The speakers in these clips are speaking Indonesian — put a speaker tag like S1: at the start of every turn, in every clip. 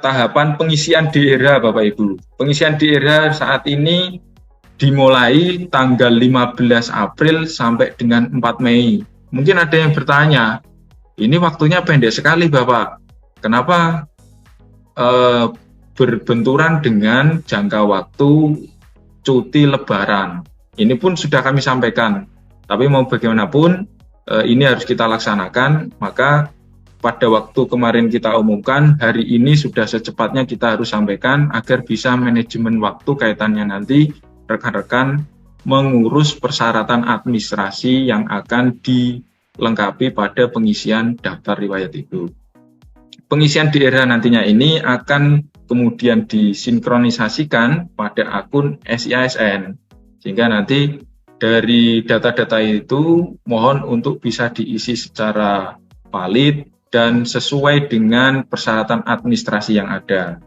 S1: tahapan pengisian daerah Bapak Ibu. Pengisian daerah saat ini dimulai tanggal 15 April sampai dengan 4 Mei. Mungkin ada yang bertanya, ini waktunya pendek sekali Bapak. Kenapa berbenturan dengan jangka waktu cuti Lebaran? Ini pun sudah kami sampaikan. Tapi mau bagaimanapun, ini harus kita laksanakan. Maka pada waktu kemarin kita umumkan, hari ini sudah secepatnya kita harus sampaikan agar bisa manajemen waktu kaitannya nanti rekan-rekan mengurus persyaratan administrasi yang akan dilengkapi pada pengisian daftar riwayat hidup. Pengisian daerah nantinya ini akan kemudian disinkronisasikan pada akun SIASN, sehingga nanti dari data-data itu mohon untuk bisa diisi secara valid dan sesuai dengan persyaratan administrasi yang ada.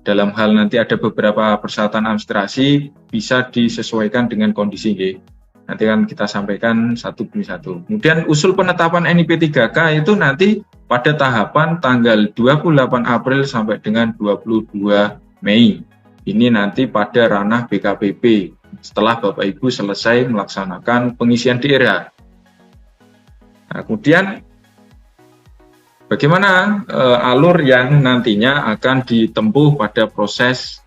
S1: Dalam hal nanti ada beberapa persyaratan administrasi bisa disesuaikan dengan kondisi. Nanti kan kita sampaikan satu demi satu. Kemudian usul penetapan NIP 3K itu nanti pada tahapan tanggal 28 April sampai dengan 22 Mei. Ini nanti pada ranah BKPP setelah Bapak Ibu selesai melaksanakan pengisian daerah. Nah, kemudian bagaimana alur yang nantinya akan ditempuh pada proses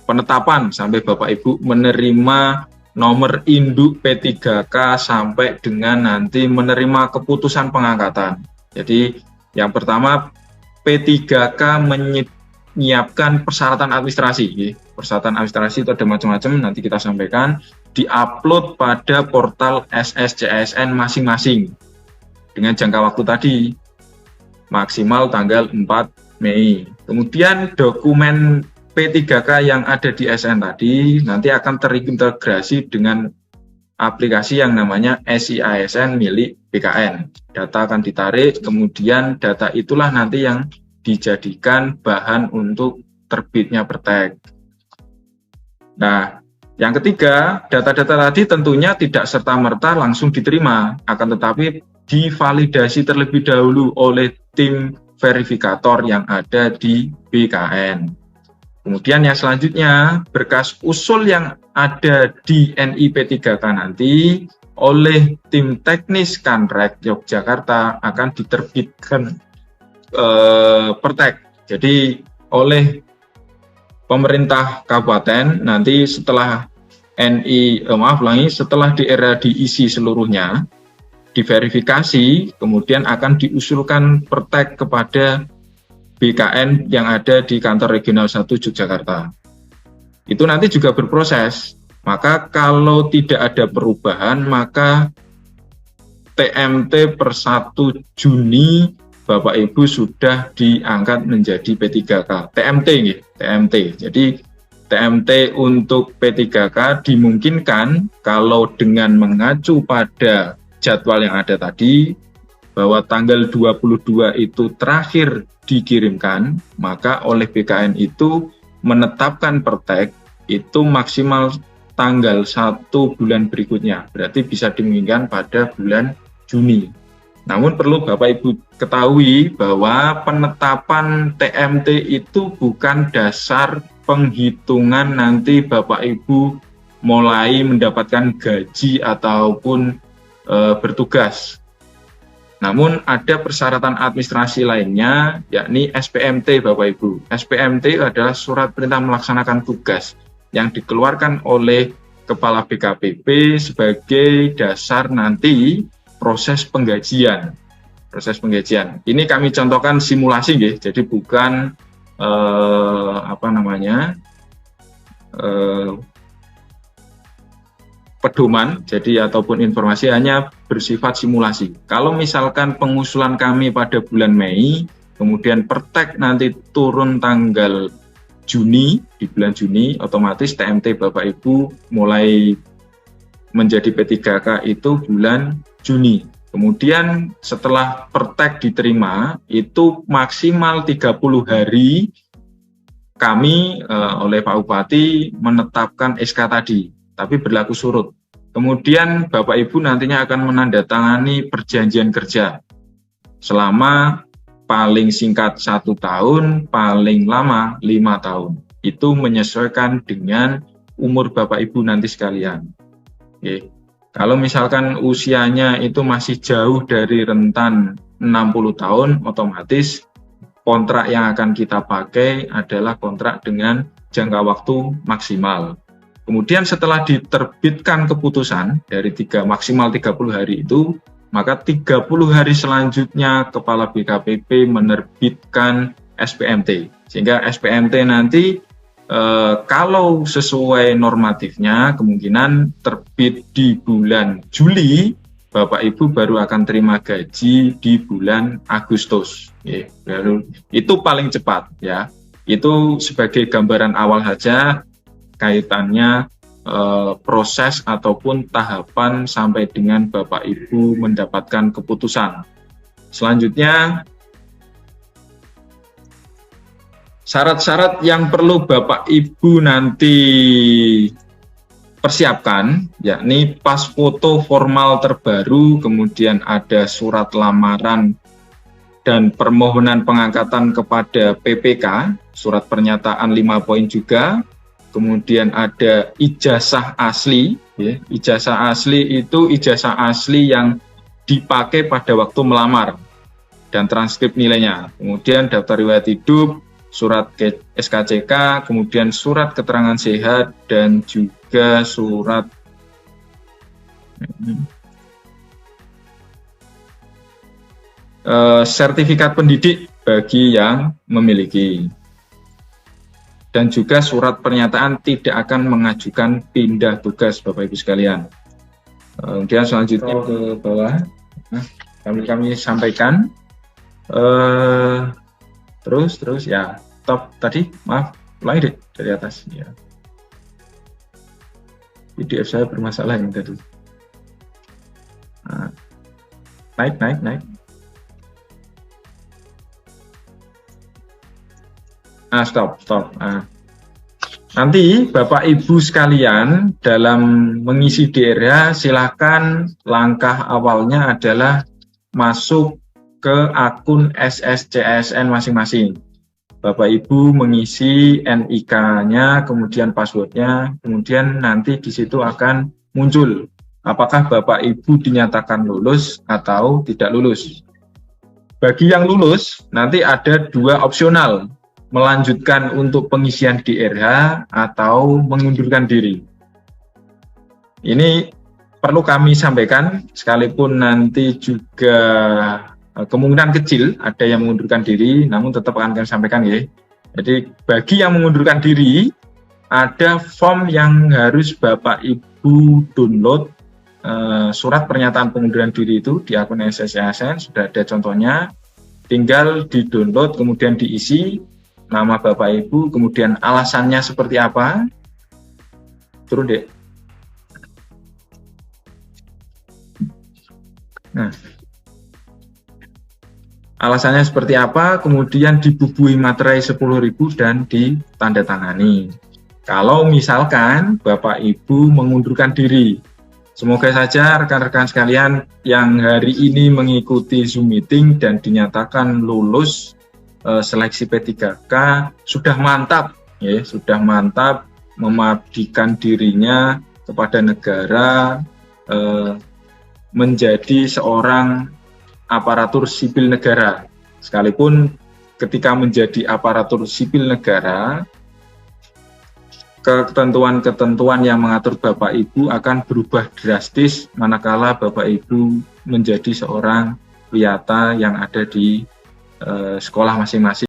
S1: penetapan sampai Bapak Ibu menerima nomor induk P3K sampai dengan nanti menerima keputusan pengangkatan. Jadi yang pertama P3K menyiapkan persyaratan administrasi. Persyaratan administrasi itu ada macam-macam, nanti kita sampaikan, diupload pada portal SSCSN masing-masing dengan jangka waktu tadi maksimal tanggal 4 Mei. Kemudian dokumen P3K yang ada di SN tadi nanti akan terintegrasi dengan aplikasi yang namanya SIASN milik BKN. Data akan ditarik, kemudian data itulah nanti yang dijadikan bahan untuk terbitnya pertek. Nah, yang ketiga, data-data tadi tentunya tidak serta-merta langsung diterima, akan tetapi divalidasi terlebih dahulu oleh tim verifikator yang ada di BKN. Kemudian yang selanjutnya, berkas usul yang ada di NIP 3K nanti oleh tim teknis Kanrek Yogyakarta akan diterbitkan pertek. Jadi oleh pemerintah kabupaten nanti setelah setelah daerah diisi seluruhnya, diverifikasi, kemudian akan diusulkan pertek kepada BKN yang ada di kantor regional 1 Yogyakarta. Itu nanti juga berproses. Maka kalau tidak ada perubahan, maka TMT per 1 Juni Bapak Ibu sudah diangkat menjadi P3K. TMT. Jadi TMT untuk P3K dimungkinkan kalau dengan mengacu pada jadwal yang ada tadi, bahwa tanggal 22 itu terakhir dikirimkan, maka oleh BKN itu menetapkan pertek itu maksimal tanggal 1 bulan berikutnya, berarti bisa dimungkinkan pada bulan Juni. Namun perlu Bapak Ibu ketahui bahwa penetapan TMT itu bukan dasar penghitungan nanti Bapak Ibu mulai mendapatkan gaji ataupun bertugas. Namun ada persyaratan administrasi lainnya, yakni SPMT Bapak Ibu. SPMT adalah surat perintah melaksanakan tugas yang dikeluarkan oleh Kepala BKPP sebagai dasar nanti proses penggajian. Ini kami contohkan simulasi, jadi bukan pedoman, jadi ataupun informasi, hanya bersifat simulasi. Kalau misalkan pengusulan kami pada bulan Mei, kemudian pertek nanti turun tanggal Juni, di bulan Juni, otomatis TMT Bapak Ibu mulai menjadi P3K itu bulan Juni. Kemudian setelah pertek diterima, itu maksimal 30 hari kami oleh Pak Bupati menetapkan SK tadi, tapi berlaku surut. Kemudian Bapak Ibu nantinya akan menandatangani perjanjian kerja selama paling singkat 1 tahun, paling lama 5 tahun. Itu menyesuaikan dengan umur Bapak Ibu nanti sekalian. Oke. Kalau misalkan usianya itu masih jauh dari rentan 60 tahun, otomatis kontrak yang akan kita pakai adalah kontrak dengan jangka waktu maksimal. Kemudian setelah diterbitkan keputusan dari maksimal 30 hari itu, maka 30 hari selanjutnya Kepala BKPP menerbitkan SPMT. Sehingga SPMT nanti kalau sesuai normatifnya kemungkinan terbit di bulan Juli, Bapak Ibu baru akan terima gaji di bulan Agustus. Itu paling cepat ya. Itu sebagai gambaran awal saja kaitannya proses ataupun tahapan sampai dengan Bapak Ibu mendapatkan keputusan. Selanjutnya, syarat-syarat yang perlu Bapak Ibu nanti persiapkan, yakni pas foto formal terbaru, kemudian ada surat lamaran dan permohonan pengangkatan kepada PPK, surat pernyataan 5 poin juga, kemudian ada ijazah asli, ya. Ijazah asli itu ijazah asli yang dipakai pada waktu melamar dan transkrip nilainya, kemudian daftar riwayat hidup, surat SKCK, kemudian surat keterangan sehat, dan juga surat sertifikat pendidik bagi yang memiliki. Dan juga surat pernyataan tidak akan mengajukan pindah tugas Bapak Ibu sekalian. Kemudian selanjutnya ke bawah, kami sampaikan. Terus ya, top tadi, maaf, ulangi deh dari atas ya. PDF saya bermasalah yang tadi. Nah, naik. Stop. Nah, nanti Bapak Ibu sekalian dalam mengisi DRH silakan langkah awalnya adalah masuk ke akun SSCSN masing-masing. Bapak Ibu mengisi NIK-nya, kemudian passwordnya, kemudian nanti di situ akan muncul apakah Bapak Ibu dinyatakan lulus atau tidak lulus. Bagi yang lulus, nanti ada 2 opsional, melanjutkan untuk pengisian DRH atau mengundurkan diri. Ini perlu kami sampaikan, sekalipun nanti juga kemungkinan kecil ada yang mengundurkan diri, namun tetap akan kami sampaikan ya. Jadi bagi yang mengundurkan diri, ada form yang harus Bapak Ibu download, surat pernyataan pengunduran diri itu di akun SSCSN, sudah ada contohnya, tinggal di-download, kemudian diisi nama Bapak Ibu, kemudian alasannya seperti apa, turun deh. Nah, alasannya seperti apa, kemudian dibubuhi materai 10.000 dan ditandatangani. Kalau misalkan Bapak Ibu mengundurkan diri, semoga saja rekan-rekan sekalian yang hari ini mengikuti Zoom meeting dan dinyatakan lulus seleksi P3K sudah mantap, ya, sudah mantap mengabdikan dirinya kepada negara, menjadi seorang aparatur sipil negara. Sekalipun ketika menjadi aparatur sipil negara, ketentuan-ketentuan yang mengatur Bapak Ibu akan berubah drastis manakala Bapak Ibu menjadi seorang wiyata yang ada di sekolah masing-masing.